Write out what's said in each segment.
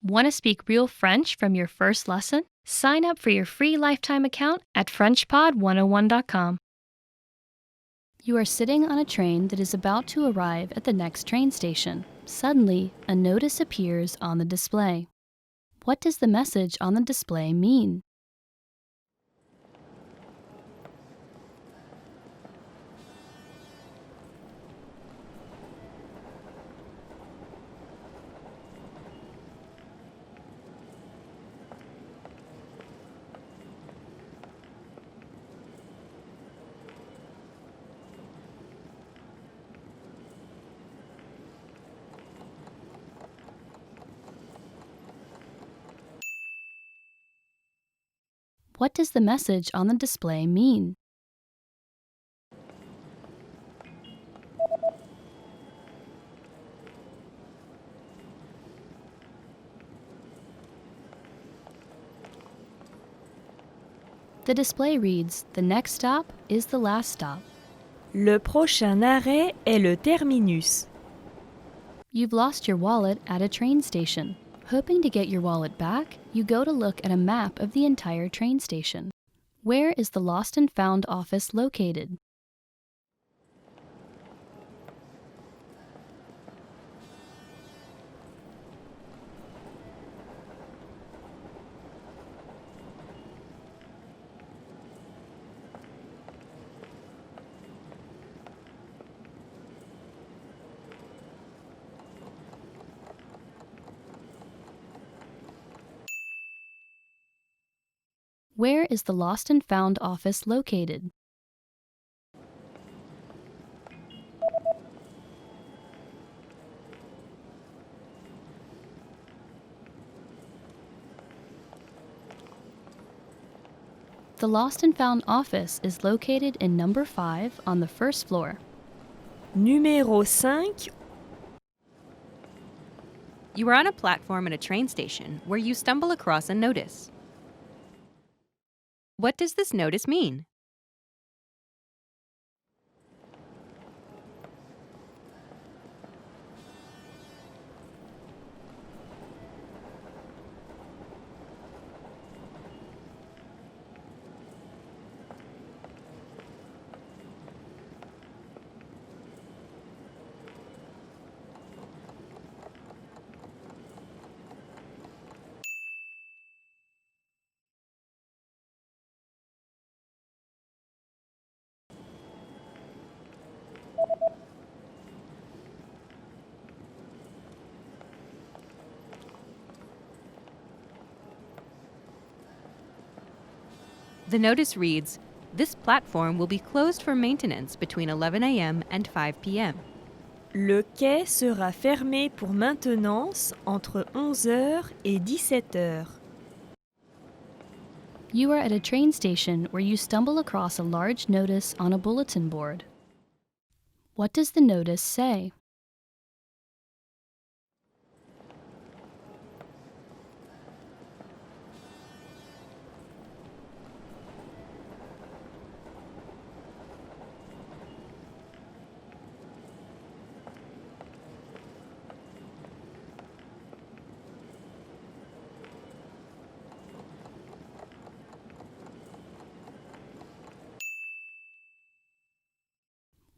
Want to speak real French from your first lesson? Sign up for your free lifetime account at FrenchPod101.com. You are sitting on a train that is about to arrive at the next train station. Suddenly, a notice appears on the display. What does the message on the display mean? What does the message on the display mean? The display reads, "The next stop is the last stop." Le prochain arrêt est le terminus. You've lost your wallet at a train station. Hoping to get your wallet back, you go to look at a map of the entire train station. Where is the Lost and Found office located? Where is the Lost and Found office located? The Lost and Found office is located in number 5 on the first floor. Numéro 5. You are on a platform at a train station where you stumble across a notice. What does this notice mean? The notice reads, "This platform will be closed for maintenance between 11 a.m. and 5 p.m. Le quai sera fermé pour maintenance entre 11h et 17h. You are at a train station where you stumble across a large notice on a bulletin board. What does the notice say?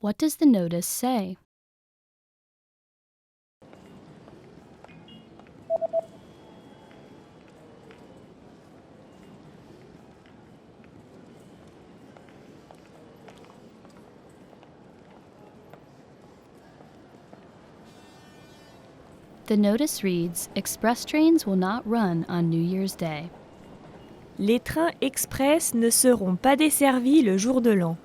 What does the notice say? The notice reads, "Express trains will not run on New Year's Day." Les trains express ne seront pas desservis le jour de l'an.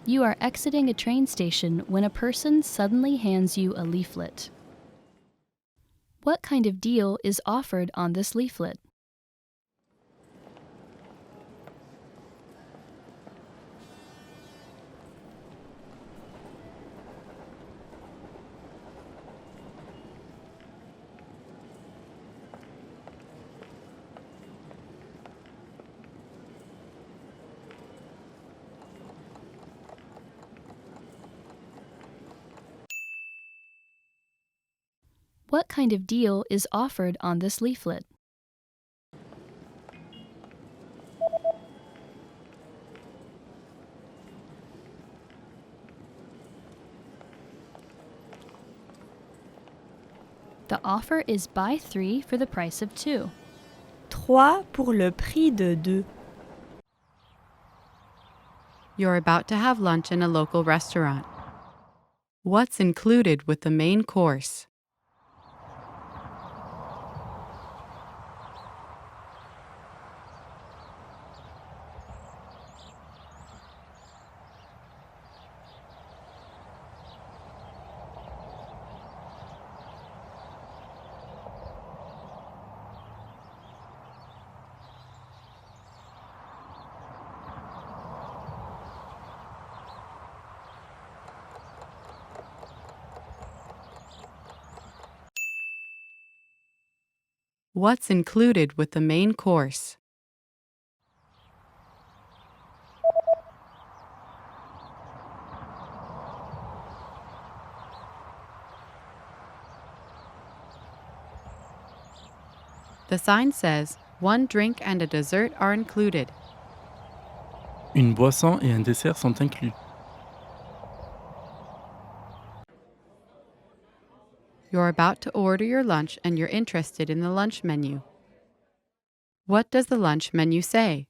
You are exiting a train station when a person suddenly hands you a leaflet. What kind of deal is offered on this leaflet? what kind of deal is offered on this leaflet. The offer is buy 3 for the price of 2. 3 pour le prix de 2. You're about to have lunch in a local restaurant. What's included with the main course? What's included with the main course? The sign says, 1 drink and a dessert are included. Une boisson et un dessert sont inclus. You're about to order your lunch and you're interested in the lunch menu. What does the lunch menu say?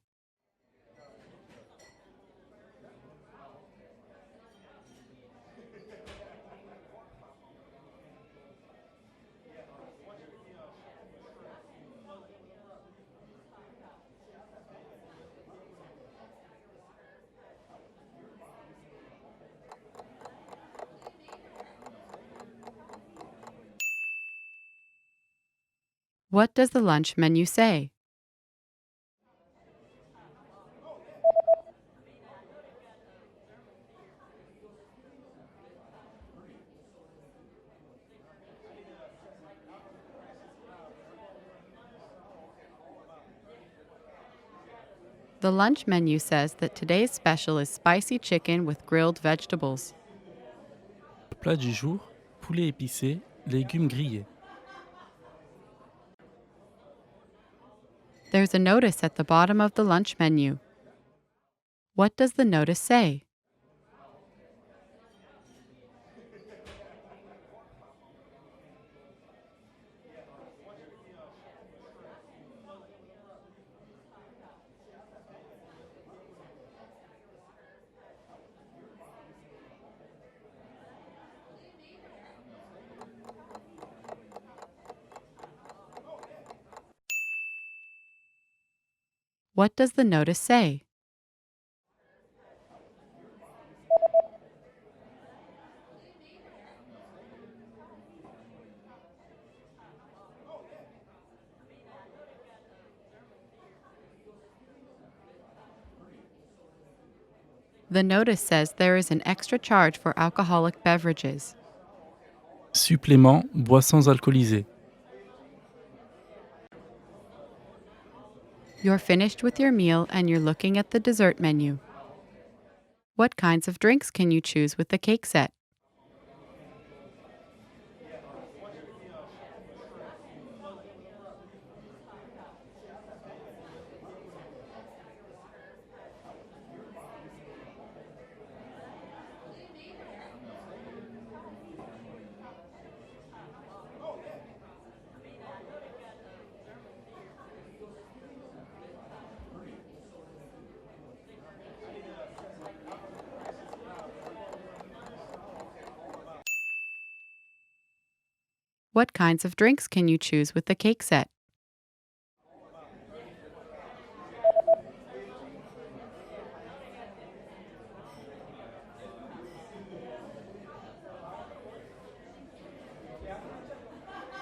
What does the lunch menu say? The lunch menu says that today's special is spicy chicken with grilled vegetables. Le plat du jour, poulet épicé, légumes grillés. There's a notice at the bottom of the lunch menu. What does the notice say? What does the notice say? The notice says there is an extra charge for alcoholic beverages. Supplément, boissons alcoolisées. You're finished with your meal and you're looking at the dessert menu. What kinds of drinks can you choose with the cake set? What kinds of drinks can you choose with the cake set?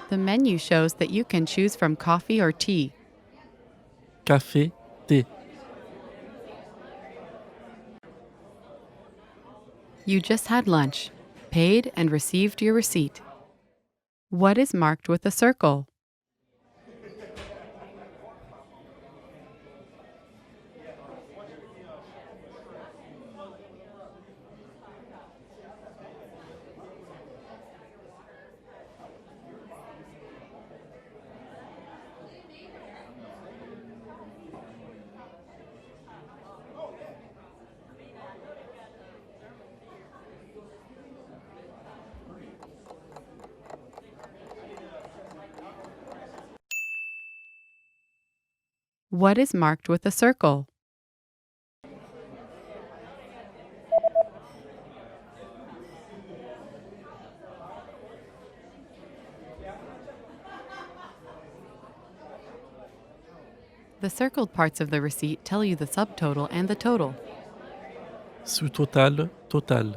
The menu shows that you can choose from coffee or tea. Café, thé. You just had lunch, paid and received your receipt. What is marked with a circle? What is marked with a circle? The circled parts of the receipt tell you the subtotal and the total. Sous-total, total.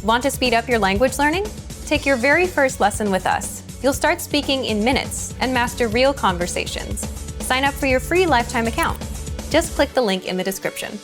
Want to speed up your language learning? Take your very first lesson with us. You'll start speaking in minutes and master real conversations. Sign up for your free lifetime account. Just click the link in the description.